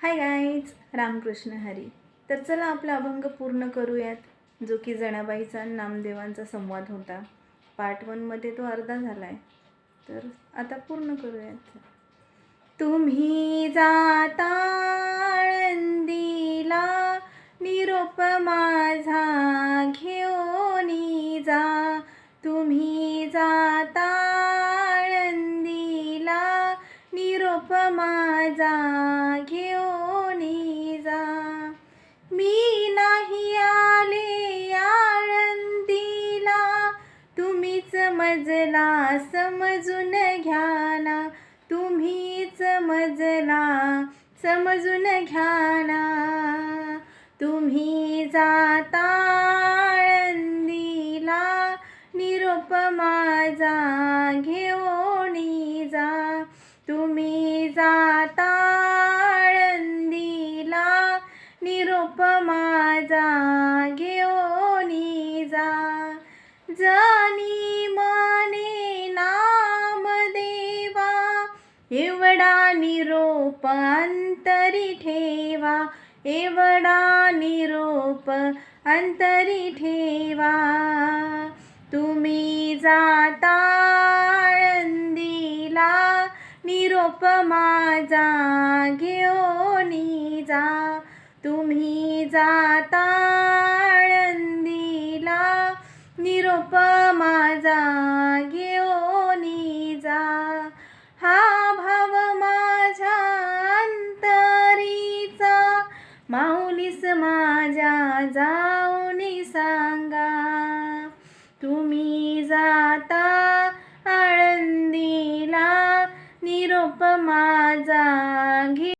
Hi guys, Ramakrishna Hari. तर चला आपला अभंग पूर्ण करूयात, जो की जनाबाईचा नामदेवांचा संवाद होता. पार्ट 1मध्ये तो अर्धा झाला आहे, तर आता पूर्ण करूयात. तुम्ही जाता आळंदीला, निरोप माझा घेऊनी जा. तुम्ही जाता आळंदीला, निरोप माझा घेऊनी जा. मी नाही आले आळंदीला, तुम्हीच मजला समजून घ्या ना. तुम्हीच मजला समजून घ्या ना. तुम्ही जाता आळंदीला, निरोप माझा घेऊनी जा. तुम्ही जाता आळंदीला, निरोप माझा घेऊनी जा. जनी मने नामदेवा, एवढा निरोप अंतरी ठेवा. एवढा निरोप अंतरी ठेवा. तुम्ही जाता आळंदीला, निरोप माझा घेऊनी जा. तुम्ही जाता आळंदीला, निरोप माझा घेऊनी जा. हा भाव माझ्या अंतरीचा, माऊलीस माझ्या जाऊनी सांगा. तुम्ही जाता आळंदीला, निरोप माझा